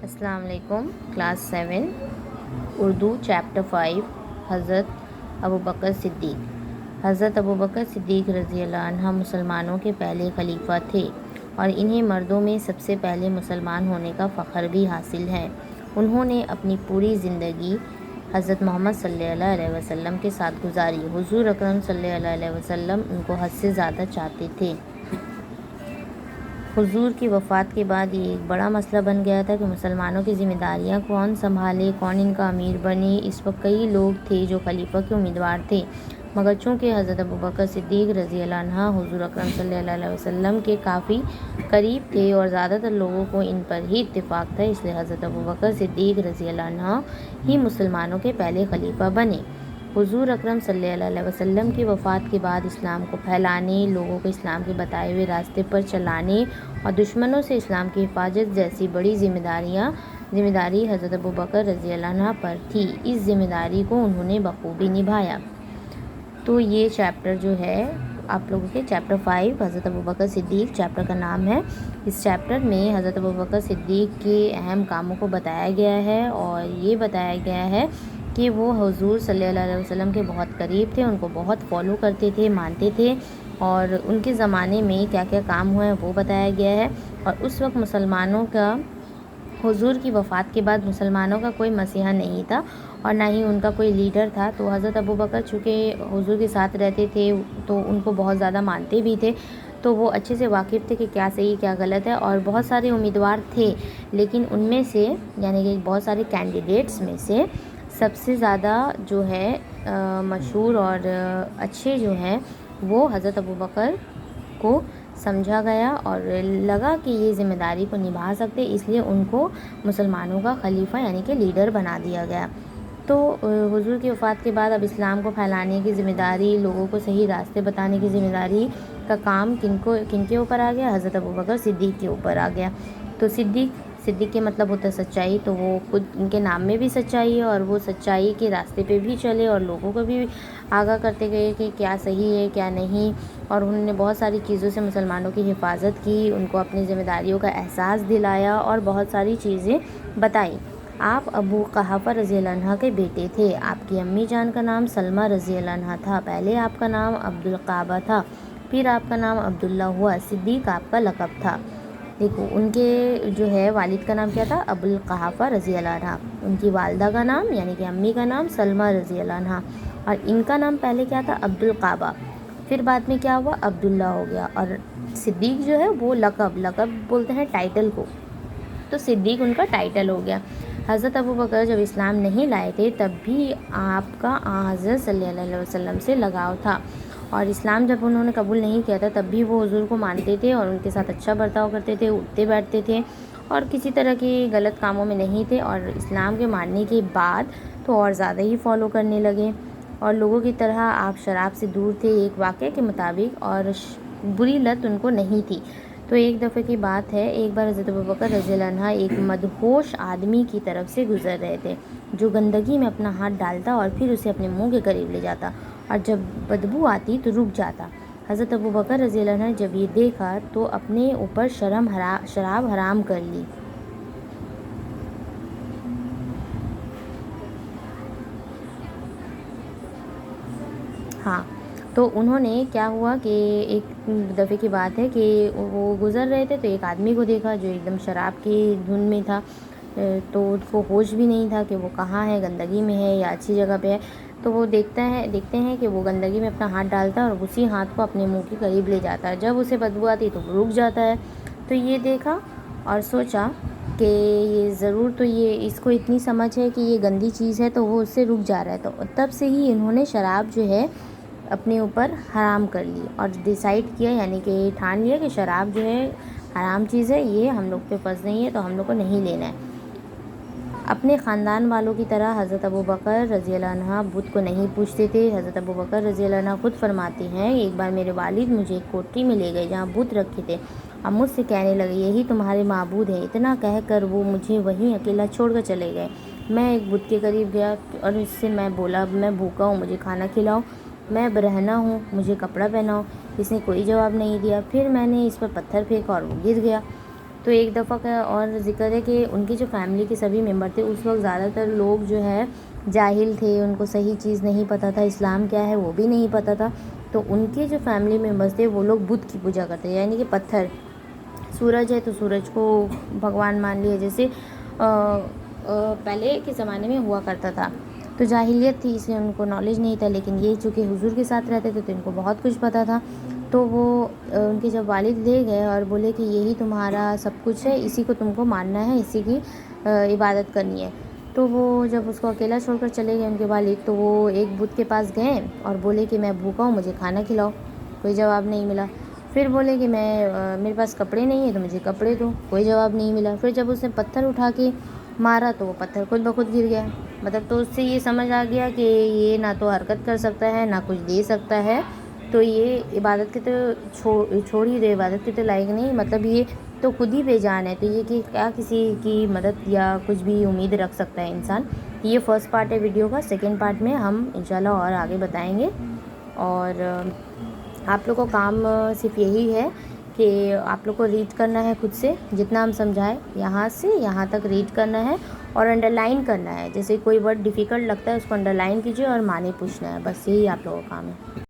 السلام علیکم۔ Class 7 Urdu chapter 5 حضرت ابوبکر صدیق۔ حضرت ابوبکر صدیق رضی اللہ عنہ مسلمانوں کے پہلے خلیفہ تھے اور انہیں مردوں میں سب سے پہلے مسلمان ہونے کا فخر بھی حاصل ہے۔ انہوں نے اپنی پوری زندگی حضرت محمد صلی اللہ علیہ وسلم کے ساتھ گزاری۔ حضور اکرم صلی اللہ علیہ وسلم ان کو حد سے زیادہ چاہتے تھے۔ حضور کی وفات کے بعد یہ ایک بڑا مسئلہ بن گیا تھا کہ مسلمانوں کی ذمہ داریاں کون سنبھالے، کون ان کا امیر بنے۔ اس وقت کئی لوگ تھے جو خلیفہ کے امیدوار تھے، مگر چونکہ حضرت ابوبکر صدیق رضی اللہ عنہ حضور اکرم صلی اللہ علیہ وسلم کے کافی قریب تھے اور زیادہ تر لوگوں کو ان پر ہی اتفاق تھا، اس لیے حضرت ابوبکر صدیق رضی اللہ عنہ ہی مسلمانوں کے پہلے خلیفہ بنے۔ حضور اکرم صلی اللہ علیہ وسلم کی وفات کے بعد اسلام کو پھیلانے، لوگوں کو اسلام کے بتائے ہوئے راستے پر چلانے اور دشمنوں سے اسلام کی حفاظت جیسی بڑی ذمہ داری حضرت ابوبکر رضی اللہ عنہ پر تھی۔ اس ذمہ داری کو انہوں نے بخوبی نبھایا۔ تو یہ چیپٹر جو ہے آپ لوگوں کے چیپٹر 5 حضرت ابوبکر صدیق چیپٹر کا نام ہے۔ اس چیپٹر میں حضرت ابوبکر صدیق کے اہم کاموں کو بتایا گیا ہے اور یہ بتایا گیا ہے کہ وہ حضور صلی اللہ علیہ وسلم کے بہت قریب تھے، ان کو بہت فالو کرتے تھے، مانتے تھے، اور ان کے زمانے میں کیا کیا کام ہوئے وہ بتایا گیا ہے۔ اور اس وقت مسلمانوں کا حضور کی وفات کے بعد مسلمانوں کا کوئی مسیحا نہیں تھا اور نہ ہی ان کا کوئی لیڈر تھا، تو حضرت ابوبکر چونکہ حضور کے ساتھ رہتے تھے تو ان کو بہت زیادہ مانتے بھی تھے، تو وہ اچھے سے واقف تھے کہ کیا صحیح کیا غلط ہے، اور بہت سارے امیدوار تھے، لیکن ان میں سے یعنی کہ بہت سارے کینڈیڈیٹس میں سے سب سے زیادہ جو ہے مشہور اور اچھے جو ہیں وہ حضرت ابوبکر کو سمجھا گیا اور لگا کہ یہ ذمہ داری کو نبھا سکتے، اس لیے ان کو مسلمانوں کا خلیفہ یعنی کہ لیڈر بنا دیا گیا۔ تو حضور کی وفات کے بعد اب اسلام کو پھیلانے کی ذمہ داری، لوگوں کو صحیح راستے بتانے کی ذمہ داری کا کام کن کے اوپر آ گیا؟ حضرت ابوبکر صدیق کے اوپر آ گیا۔ تو صدیق کے مطلب ہوتا ہے سچائی، تو وہ خود ان کے نام میں بھی سچائی ہے اور وہ سچائی کے راستے پہ بھی چلے اور لوگوں کو بھی آگاہ کرتے گئے کہ کیا صحیح ہے کیا نہیں، اور انہوں نے بہت ساری چیزوں سے مسلمانوں کی حفاظت کی، ان کو اپنی ذمہ داریوں کا احساس دلایا اور بہت ساری چیزیں بتائیں۔ آپ ابو قحافہ رضی اللہ عنہ کے بیٹے تھے۔ آپ کی امی جان کا نام سلمہ رضی اللہ عنہ تھا۔ پہلے آپ کا نام عبدالقعبہ تھا، پھر آپ کا نام عبداللہ ہوا۔ صدیق آپ کا لقب تھا۔ دیکھو ان کے جو ہے والد کا نام کیا تھا؟ ابو القحافہ رضی اللہ عنہ۔ ان کی والدہ کا نام یعنی کہ امی کا نام سلمہ رضی اللہ عنہ، اور ان کا نام پہلے کیا تھا؟ عبدالقعبہ، پھر بعد میں کیا ہوا؟ عبداللہ ہو گیا، اور صدیق جو ہے وہ لقب بولتے ہیں ٹائٹل کو، تو صدیق ان کا ٹائٹل ہو گیا۔ حضرت ابوبکر جب اسلام نہیں لائے تھے تب بھی آپ کا حضرت صلی اللہ علیہ وسلم سے لگاؤ تھا، اور اسلام جب انہوں نے قبول نہیں کیا تھا تب بھی وہ حضور کو مانتے تھے اور ان کے ساتھ اچھا برتاؤ کرتے تھے، اٹھتے بیٹھتے تھے اور کسی طرح کی غلط کاموں میں نہیں تھے، اور اسلام کے ماننے کے بعد تو اور زیادہ ہی فالو کرنے لگے، اور لوگوں کی طرح آپ شراب سے دور تھے ایک واقعے کے مطابق، اور بری لت ان کو نہیں تھی۔ تو ایک دفعہ کی بات ہے، ایک بار حضرت ابوبکر رضی اللہ عنہ ایک مدہوش آدمی کی طرف سے گزر رہے تھے جو گندگی میں اپنا ہاتھ ڈالتا اور پھر اسے اپنے منہ کے قریب لے جاتا، اور جب بدبو آتی تو رک جاتا۔ حضرت ابوبکر رضی اللہ عنہ نے جب یہ دیکھا تو اپنے اوپر شراب حرام کر لی۔ ہاں، تو انہوں نے کیا ہوا کہ ایک دفعے کی بات ہے کہ وہ گزر رہے تھے تو ایک آدمی کو دیکھا جو ایک دم شراب کی دھن میں تھا، تو اس کو ہوش بھی نہیں تھا کہ وہ کہاں ہے، گندگی میں ہے یا اچھی جگہ پہ ہے، تو وہ دیکھتے ہیں کہ وہ گندگی میں اپنا ہاتھ ڈالتا ہے اور اسی ہاتھ کو اپنے منہ کے قریب لے جاتا ہے، جب اسے بدبو آتی تو وہ رک جاتا ہے۔ تو یہ دیکھا اور سوچا کہ یہ ضرور تو یہ اس کو اتنی سمجھ ہے کہ یہ گندی چیز ہے تو وہ اس سے رک جا رہا ہے، تو تب سے ہی انہوں نے شراب جو ہے اپنے اوپر حرام کر لی اور ڈیسائیڈ کیا یعنی کہ ٹھان لیا کہ شراب جو ہے حرام چیز ہے، یہ ہم لوگ پہ فرض نہیں ہے تو ہم لوگ کو نہیں لینا ہے۔ اپنے خاندان والوں کی طرح حضرت ابوبکر رضی اللہ عنہ بت کو نہیں پوجتے تھے۔ حضرت ابوبکر رضی اللہ عنہ خود فرماتے ہیں، ایک بار میرے والد مجھے ایک کوٹری میں لے گئے جہاں بت رکھے تھے، اب مجھ سے کہنے لگے یہی تمہارے معبود ہے، اتنا کہہ کر وہ مجھے وہیں اکیلا چھوڑ کر چلے گئے۔ میں ایک بت کے قریب گیا اور اس سے میں بولا میں بھوکا ہوں، مجھے کھانا کھلاؤ، میں برہنہ ہوں، مجھے کپڑا پہناؤ۔ اس نے کوئی جواب نہیں دیا، پھر میں نے اس پر پتھر پھینکا اور وہ گر گیا۔ تو ایک دفعہ کا اور ذکر ہے کہ ان کی جو فیملی کے سبھی ممبر تھے اس وقت زیادہ تر لوگ جو ہے جاہل تھے، ان کو صحیح چیز نہیں پتہ تھا، اسلام کیا ہے وہ بھی نہیں پتہ تھا. تو ان کے جو فیملی ممبرس تھے وہ لوگ بت کی پوجا کرتے تھے، یعنی کہ پتھر. سورج ہے تو سورج کو بھگوان مان لیا، جیسے پہلے کے زمانے میں ہوا کرتا تھا. تو جاہلیت تھی اس لیے ان کو نالج نہیں تھا، لیکن یہ چونکہ حضور کے ساتھ رہتے تھے تو ان کو بہت کچھ پتہ تھا. تو وہ ان کے جب والد لے گئے اور بولے کہ یہی تمہارا سب کچھ ہے، اسی کو تم کو ماننا ہے، اسی کی عبادت کرنی ہے. تو وہ جب اس کو اکیلا چھوڑ کر چلے گئے ان کے والد، تو وہ ایک بت کے پاس گئے اور بولے کہ میں بھوکا ہوں، مجھے کھانا کھلاؤ. کوئی جواب نہیں ملا. پھر بولے کہ میرے پاس کپڑے نہیں ہیں تو مجھے کپڑے دو. کوئی جواب نہیں ملا. پھر جب اس نے پتھر اٹھا کے مارا تو وہ پتھر خود بخود گر گیا. مطلب تو اس سے یہ سمجھ آ گیا کہ یہ نہ تو حرکت کر سکتا ہے، نہ کچھ دے سکتا ہے، تو یہ عبادت کے تو چھوڑ ہی دے، عبادت کے تو لائق نہیں. مطلب یہ تو خود ہی بے جان ہے، تو یہ کہ کیا کسی کی مدد یا کچھ بھی امید رکھ سکتا ہے انسان. یہ فرسٹ پارٹ ہے ویڈیو کا. سیکنڈ پارٹ میں ہم انشاءاللہ اور آگے بتائیں گے. اور آپ لوگ کو کام صرف یہی ہے کہ آپ لوگ کو ریڈ کرنا ہے خود سے، جتنا ہم سمجھائیں یہاں سے یہاں تک ریڈ کرنا ہے اور انڈر لائن کرنا ہے. جیسے کوئی ورڈ ڈیفیکلٹ لگتا ہے اس کو انڈر لائن کیجیے اور معنی پوچھنا ہے، بس یہی آپ لوگوں کا کام ہے.